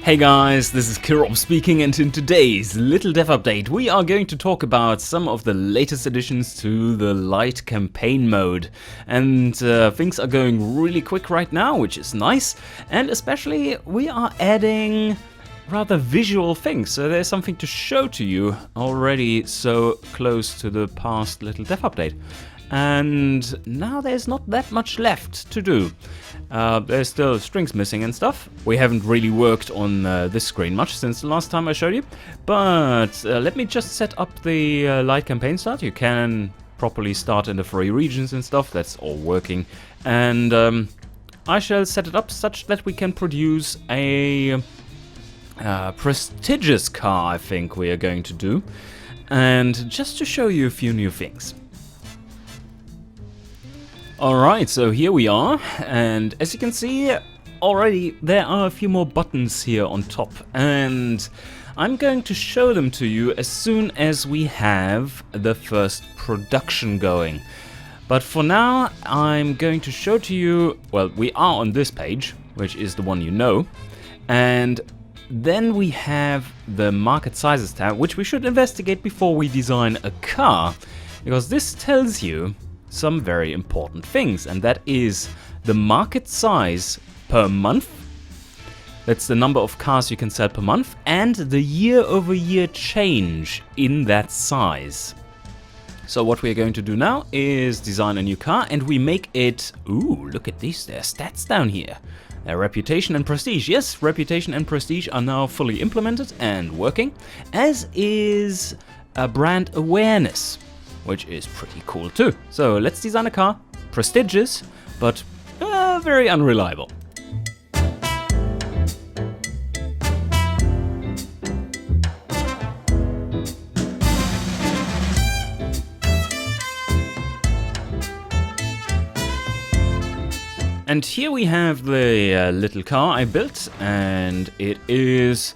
Hey guys, this is Kirop speaking, and in today's little dev update we are going to talk about some of the latest additions to the light campaign mode. And things are going really quick right now, which is nice, and especially we are adding rather visual things, so there's something to show to you already so close to the past little dev update. And now there's not that much left to do. There's still strings missing and stuff. We haven't really worked on this screen much since the last time I showed you, but let me just set up the light campaign start. You can properly start in the 3 regions and stuff, that's all working. And I shall set it up such that we can produce a prestigious car, I think we are going to do. And just to show you a few new things. Alright, so here we are, and as you can see already there are a few more buttons here on top, and I'm going to show them to you as soon as we have the first production going. But for now I'm going to show to you, well, we are on this page, which is the one you know, and then we have the market sizes tab, which we should investigate before we design a car, because this tells you some very important things, and that is the market size per month. That's the number of cars you can sell per month, and the year-over-year change in that size. So what we're going to do now is design a new car, and we make it... Ooh, look at these, their stats down here. Their reputation and prestige. Yes, reputation and prestige are now fully implemented and working, as is brand awareness, which is pretty cool too. So let's design a car, prestigious, but very unreliable. And here we have the little car I built, and it is,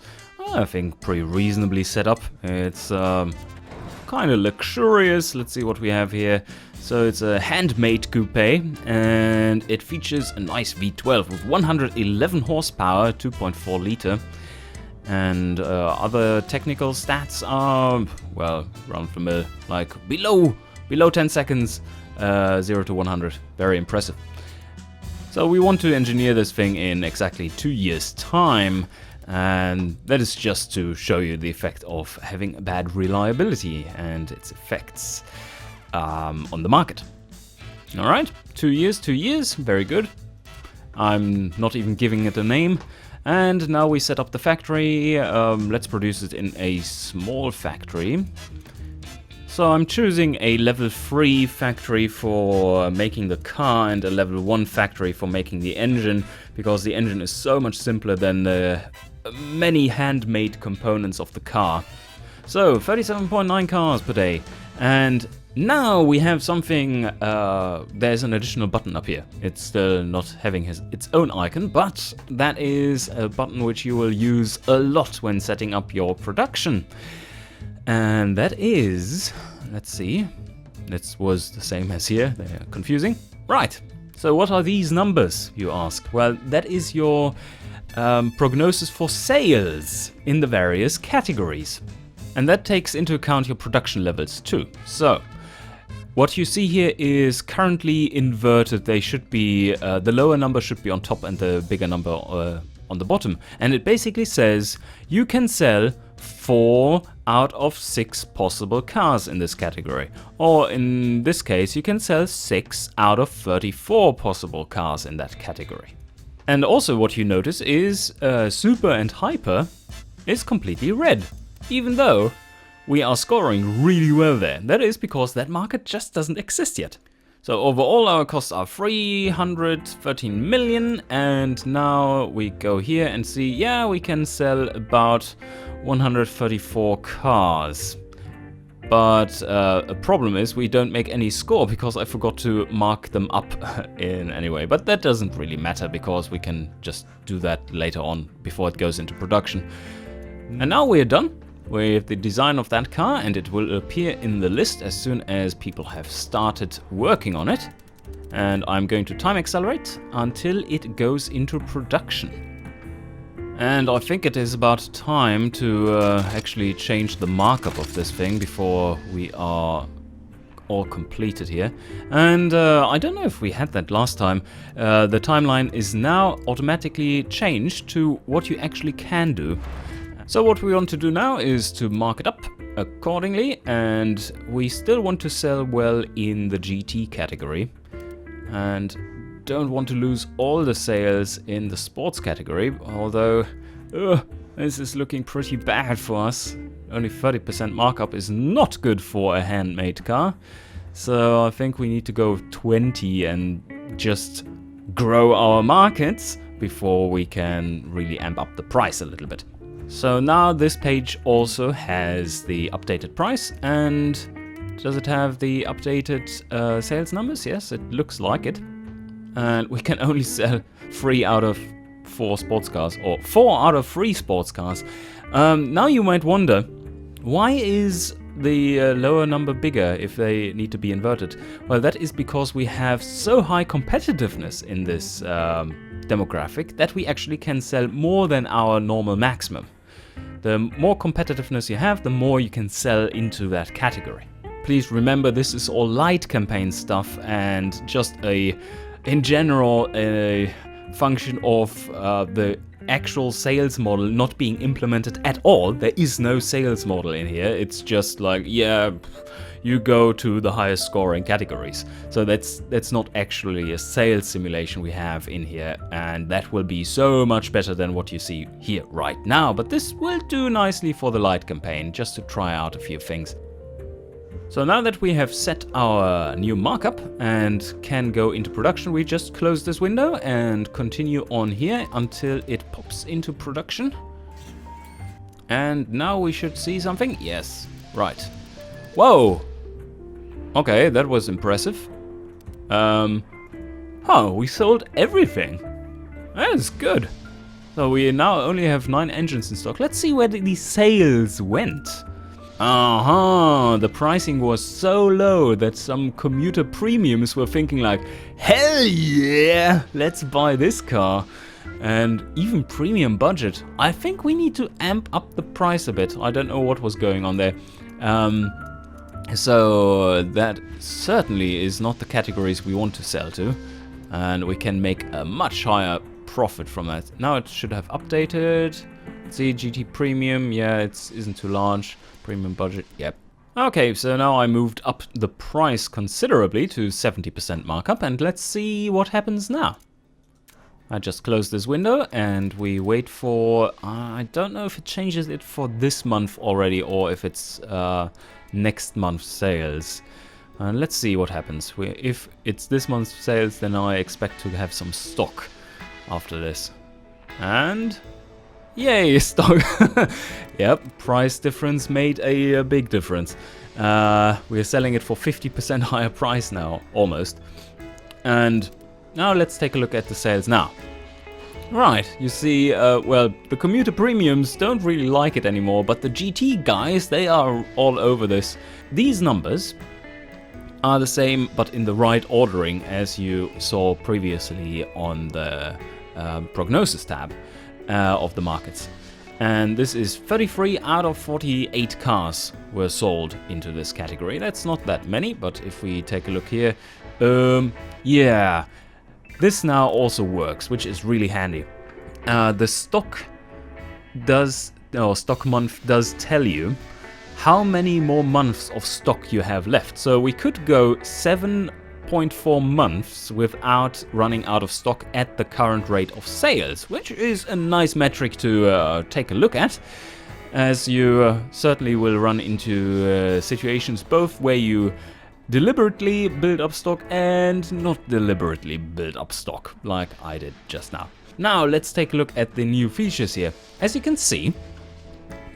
I think, pretty reasonably set up. It's kind of luxurious. Let's see what we have here. So it's a handmade coupe, and it features a nice V12 with 111 horsepower, 2.4 liter. And other technical stats are, well, run of the mill, like below 10 seconds, 0 to 100. Very impressive. So we want to engineer this thing in exactly 2 years' time. And that is just to show you the effect of having a bad reliability and its effects on the market. Alright, 2 years, very good. I'm not even giving it a name. And now we set up the factory. Let's produce it in a small factory. So I'm choosing a level 3 factory for making the car and a level 1 factory for making the engine, because the engine is so much simpler than the many handmade components of the car. So 37.9 cars per day, and now we have something. There's an additional button up here. It's still not having its own icon, but that is a button which you will use a lot when setting up your production, and that is, let's see, this was the same as here, they're confusing. Right, so what are these numbers, you ask? Well, that is your prognosis for sales in the various categories. And that takes into account your production levels too. So, what you see here is currently inverted. They should be, the lower number should be on top and the bigger number on the bottom. And it basically says you can sell 4 out of 6 possible cars in this category. Or in this case, you can sell 6 out of 34 possible cars in that category. And also what you notice is Super and Hyper is completely red, even though we are scoring really well there. That is because that market just doesn't exist yet. So overall our costs are 313 million, and now we go here and see, yeah, we can sell about 134 cars. But a problem is we don't make any score because I forgot to mark them up in any way. But that doesn't really matter because we can just do that later on before it goes into production. And now we're done with the design of that car, and it will appear in the list as soon as people have started working on it. And I'm going to time accelerate until it goes into production. And I think it is about time to actually change the markup of this thing before we are all completed here. And I don't know if we had that last time. The timeline is now automatically changed to what you actually can do. So what we want to do now is to mark it up accordingly, and we still want to sell well in the GT category. And don't want to lose all the sales in the sports category, although this is looking pretty bad for us. Only 30% markup is not good for a handmade car, so I think we need to go 20 and just grow our markets before we can really amp up the price a little bit. So now this page also has the updated price, and does it have the updated sales numbers? Yes, it looks like it. And we can only sell 3 out of 4 sports cars, or 4 out of 3 sports cars. Now you might wonder, why is the lower number bigger if they need to be inverted? Well, that is because we have so high competitiveness in this demographic that we actually can sell more than our normal maximum. The more competitiveness you have, the more you can sell into that category. Please remember, this is all light campaign stuff and just in general, a function of the actual sales model not being implemented at all. There is no sales model in here. It's just like, yeah, you go to the highest scoring categories. So that's not actually a sales simulation we have in here, and that will be so much better than what you see here right now. But this will do nicely for the light campaign, just to try out a few things. So now that we have set our new markup and can go into production, we just close this window and continue on here until it pops into production. And now we should see something. Yes, right. Whoa! Okay, that was impressive. We sold everything. That is good. So we now only have 9 engines in stock. Let's see where these sales went. The pricing was so low that some commuter premiums were thinking like, hell yeah, let's buy this car. And even premium budget. I think we need to amp up the price a bit. I don't know what was going on there. So that certainly is not the categories we want to sell to. And we can make a much higher profit from that. Now it should have updated. Let's see, GT Premium, yeah, it isn't too large. Premium budget, yep. Okay, so now I moved up the price considerably to 70% markup, and let's see what happens now. I just close this window and we wait for, I don't know if it changes it for this month already or if it's next month's sales. Let's see what happens. If it's this month's sales, then I expect to have some stock after this. And yay, stock. Yep, price difference made a big difference. We're selling it for 50% higher price now, almost. And now let's take a look at the sales now. Right, you see, well, the commuter premiums don't really like it anymore, but the GT guys, they are all over this. These numbers are the same, but in the right ordering as you saw previously on the prognosis tab of the markets. And this is 33 out of 48 cars were sold into this category. That's not that many, but if we take a look here, yeah, this now also works, which is really handy. The stock month does tell you how many more months of stock you have left. So we could go 7.4 months without running out of stock at the current rate of sales, which is a nice metric to take a look at, as you certainly will run into situations both where you deliberately build up stock and not deliberately build up stock, like I did just now. Now let's take a look at the new features here. As you can see,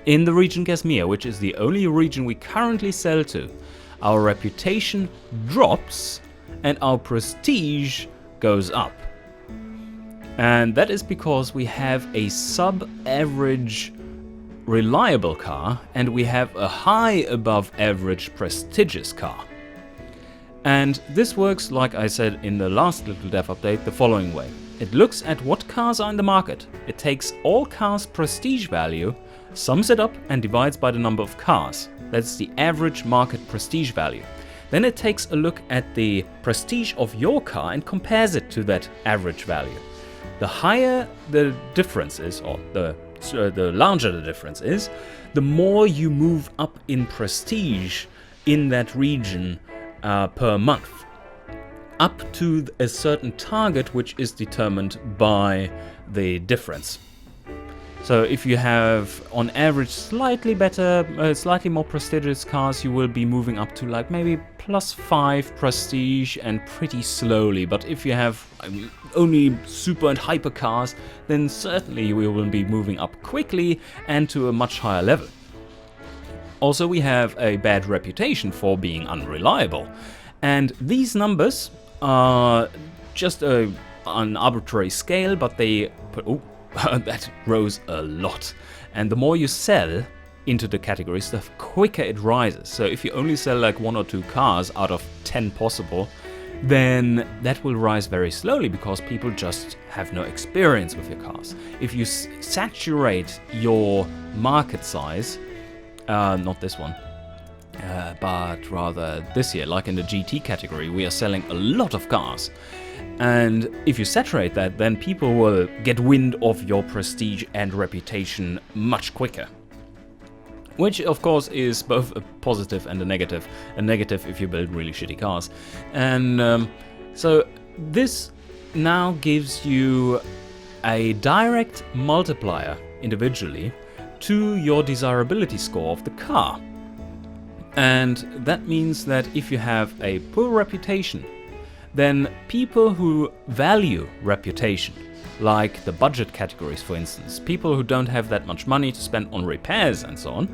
in the region Kashmir, which is the only region we currently sell to, our reputation drops and our prestige goes up. And that is because we have a sub-average reliable car and we have a high above average prestigious car. And this works, like I said in the last little dev update, the following way. it looks at what cars are in the market. It takes all cars' prestige value, sums it up and divides by the number of cars. That's the average market prestige value. Then it takes a look at the prestige of your car and compares it to that average value. The higher the difference is, or the larger the difference is, the more you move up in prestige in that region per month, up to a certain target which is determined by the difference. So if you have, on average, slightly better, slightly more prestigious cars, you will be moving up to like maybe +5 prestige and pretty slowly. But if you have only super and hyper cars, then certainly we will be moving up quickly and to a much higher level. Also, we have a bad reputation for being unreliable. And these numbers are just an arbitrary scale, but they put... Oh, that rose a lot. And the more you sell into the categories, the quicker it rises. So if you only sell like 1 or 2 cars out of 10 possible, then that will rise very slowly because people just have no experience with your cars. If you saturate your market size, not this one, but rather this here, like in the GT category, we are selling a lot of cars. And if you saturate that, then people will get wind of your prestige and reputation much quicker. Which, of course, is both a positive and a negative. A negative if you build really shitty cars. And so this now gives you a direct multiplier individually to your desirability score of the car. And that means that if you have a poor reputation, then people who value reputation, like the budget categories for instance, people who don't have that much money to spend on repairs and so on,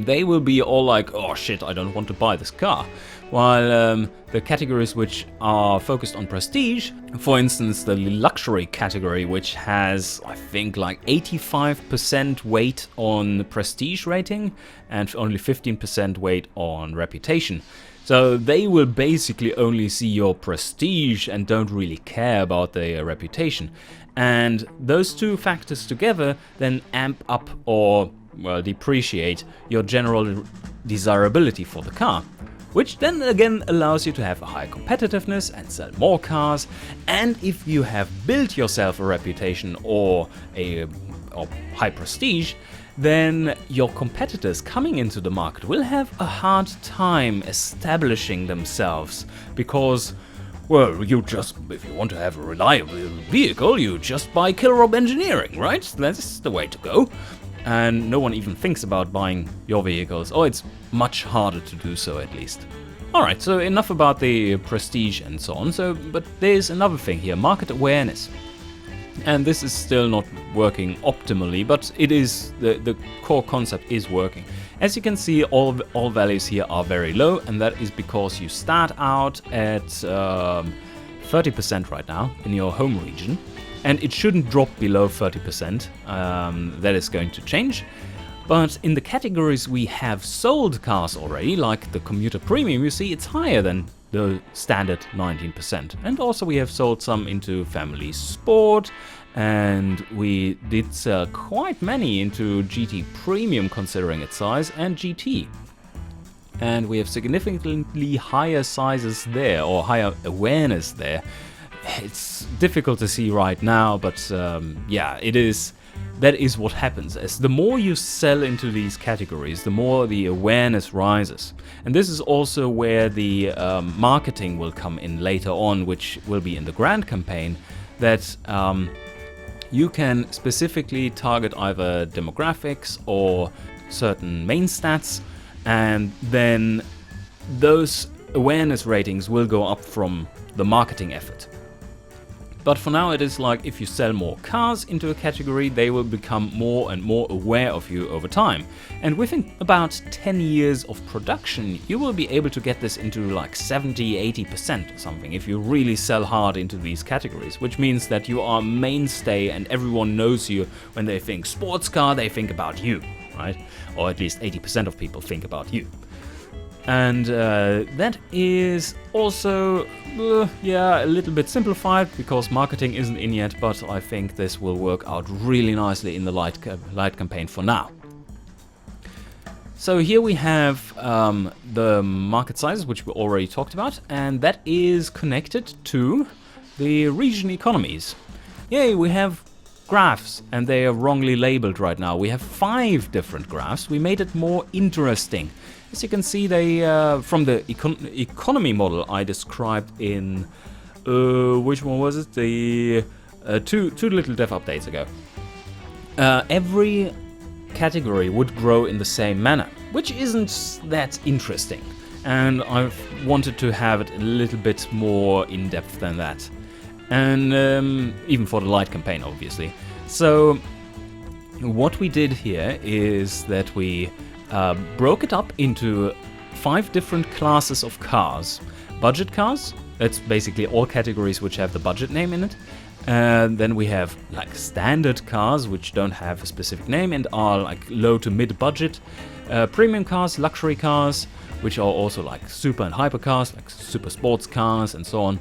they will be all like, oh shit, I don't want to buy this car. While the categories which are focused on prestige, for instance the luxury category, which has I think like 85% weight on prestige rating and only 15% weight on reputation. So they will basically only see your prestige and don't really care about their reputation. And those two factors together then amp up or, well, depreciate your general desirability for the car. Which then again allows you to have a higher competitiveness and sell more cars. And if you have built yourself a reputation or high prestige, then your competitors coming into the market will have a hard time establishing themselves because, well, if you want to have a reliable vehicle, you just buy Killer Rob Engineering, right? That's the way to go. And no one even thinks about buying your vehicles, or it's much harder to do so at least. Alright, so enough about the prestige and so on, but there's another thing here, market awareness. And this is still not working optimally, but it is the core concept is working. As you can see, all values here are very low, and that is because you start out at 30% right now in your home region, and it shouldn't drop below 30%. That is going to change. But in the categories we have sold cars already, like the commuter premium, you see it's higher than the standard 19%. And also we have sold some into family sport, and we did sell quite many into GT premium considering its size, and GT. And we have significantly higher sizes there, or higher awareness there. It's difficult to see right now, but yeah, that is what happens. As the more you sell into these categories, the more the awareness rises. And this is also where the marketing will come in later on, which will be in the Grand campaign, that you can specifically target either demographics or certain main stats, and then those awareness ratings will go up from the marketing effort. But for now it is like if you sell more cars into a category, they will become more and more aware of you over time. And within about 10 years of production, you will be able to get this into like 70-80% or something if you really sell hard into these categories, which means that you are a mainstay and everyone knows you. When they think sports car, they think about you, right? Or at least 80% of people think about you. And that is also, yeah, a little bit simplified because marketing isn't in yet, but I think this will work out really nicely in the light campaign for now. So here we have the market sizes, which we already talked about, and that is connected to the region economies. Yay, we have graphs, and they are wrongly labeled right now. We have 5 different graphs. We made it more interesting. As you can see, they from the economy model I described in which one was it? The two little dev updates ago. Every category would grow in the same manner, which isn't that interesting. And I've wanted to have it a little bit more in depth than that. And even for the light campaign, obviously. So what we did here is that we broke it up into 5 different classes of cars. Budget cars, that's basically all categories which have the budget name in it. Then we have like standard cars, which don't have a specific name and are like low to mid budget. Premium cars, luxury cars, which are also like super and hyper cars, like super sports cars and so on.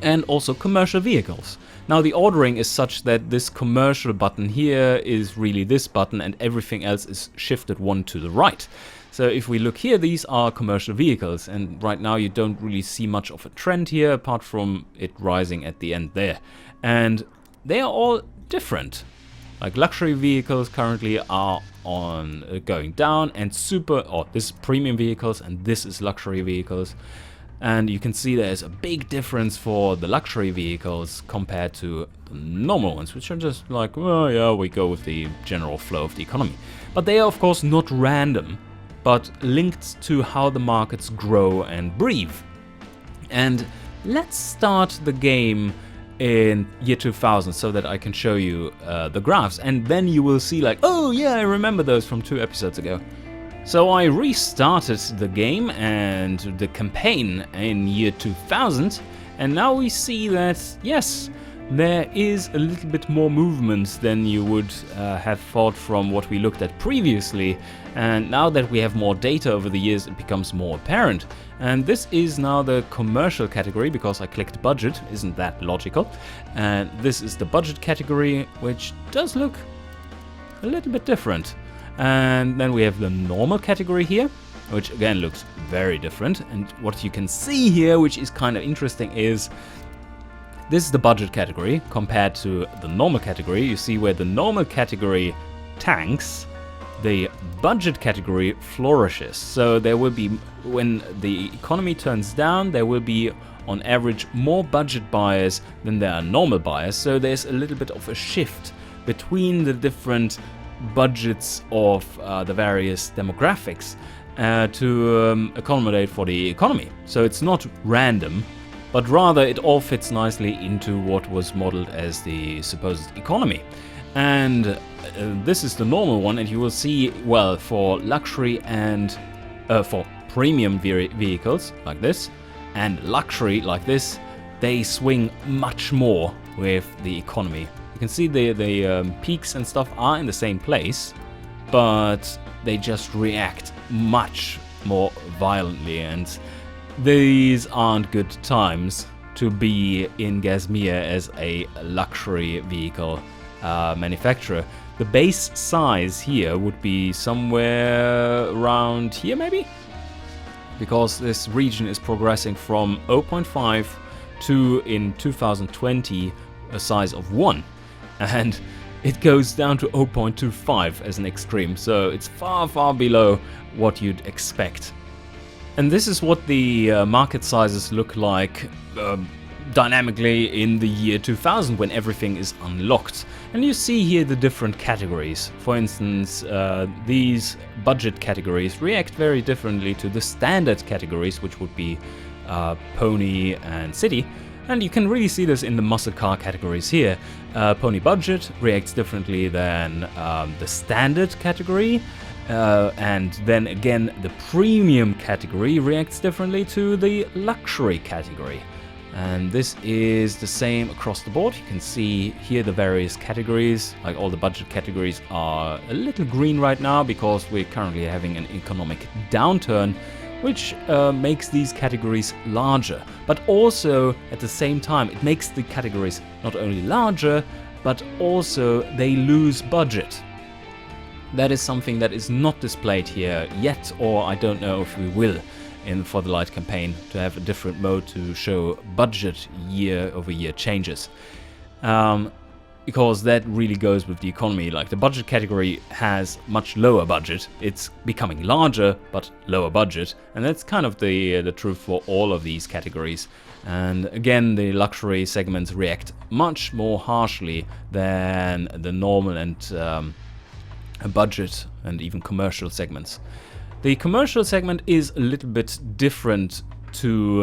And also commercial vehicles. Now the ordering is such that this commercial button here is really this button and everything else is shifted one to the right. So if we look here, these are commercial vehicles, and right now you don't really see much of a trend here apart from it rising at the end there. And they are all different. Like luxury vehicles currently are on going down, and this is premium vehicles and this is luxury vehicles. And you can see there's a big difference for the luxury vehicles compared to the normal ones, which are just like, well, yeah, we go with the general flow of the economy. But they are, of course, not random, but linked to how the markets grow and breathe. And let's start the game in year 2000 so that I can show you the graphs. And then you will see like, oh yeah, I remember those from 2 episodes ago. So I restarted the game and the campaign in year 2000, and now we see that, yes, there is a little bit more movement than you would have thought from what we looked at previously. And now that we have more data over the years, it becomes more apparent. And this is now the commercial category, because I clicked budget, isn't that logical? And this is the budget category, which does look a little bit different. And then we have the normal category here, which again looks very different. And what you can see here, which is kind of interesting, is this is the budget category compared to the normal category. You see where the normal category tanks, the budget category flourishes. So there will be, when the economy turns down, there will be on average more budget buyers than there are normal buyers. So there's a little bit of a shift between the different budgets of the various demographics to accommodate for the economy. So it's not random, but rather it all fits nicely into what was modeled as the supposed economy. And this is the normal one, and you will see, well, for luxury and for premium vehicles like this and luxury like this, they swing much more with the economy. You can see the peaks and stuff are in the same place, but they just react much more violently, and these aren't good times to be in Gazmir as a luxury vehicle manufacturer. The base size here would be somewhere around here maybe, because this region is progressing from 0.5 to, in 2020, a size of 1. And it goes down to 0.25 as an extreme, so it's far, far below what you'd expect. And this is what the market sizes look like dynamically in the year 2000 when everything is unlocked. And you see here the different categories. For instance, these budget categories react very differently to the standard categories, which would be pony and city. And you can really see this in the muscle car categories here. Pony budget reacts differently than the standard category. And then again, the premium category reacts differently to the luxury category. And this is the same across the board. You can see here the various categories, like all the budget categories are a little green right now because we're currently having an economic downturn, which makes these categories larger. But also, at the same time, it makes the categories not only larger, but also they lose budget. That is something that is not displayed here yet, or I don't know if we will in For the Light campaign, to have a different mode to show budget year-over-year changes. Because that really goes with the economy. Like, the budget category has much lower budget. It's becoming larger, but lower budget. And that's kind of the truth for all of these categories. And again, the luxury segments react much more harshly than the normal and budget and even commercial segments. The commercial segment is a little bit different to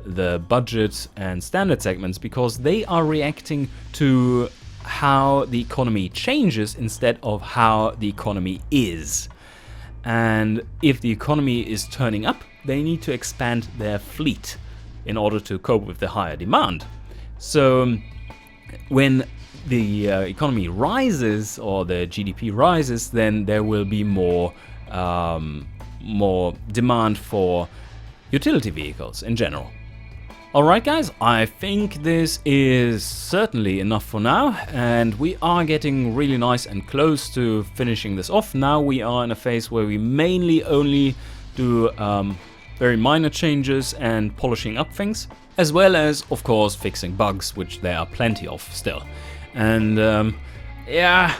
the budget and standard segments, because they are reacting to how the economy changes instead of how the economy is. And if the economy is turning up, they need to expand their fleet in order to cope with the higher demand. So when the economy rises, or the GDP rises, then there will be more demand for utility vehicles in general. Alright guys, I think this is certainly enough for now, and we are getting really nice and close to finishing this off. Now we are in a phase where we mainly only do very minor changes and polishing up things, as well as, of course, fixing bugs, which there are plenty of still. And yeah,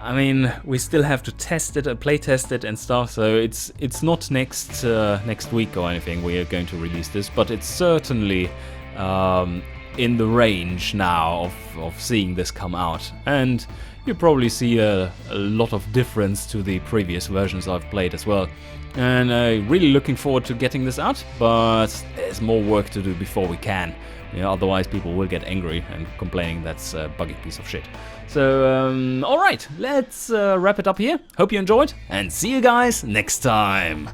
I mean, we still have to test it and play test it and stuff, so it's not next week or anything we are going to release this, but it's certainly in the range now of seeing this come out. And you probably see a lot of difference to the previous versions I've played as well. And really looking forward to getting this out, but there's more work to do before we can. You know, otherwise people will get angry and complaining that's a buggy piece of shit. So, alright, let's wrap it up here. Hope you enjoyed, and see you guys next time.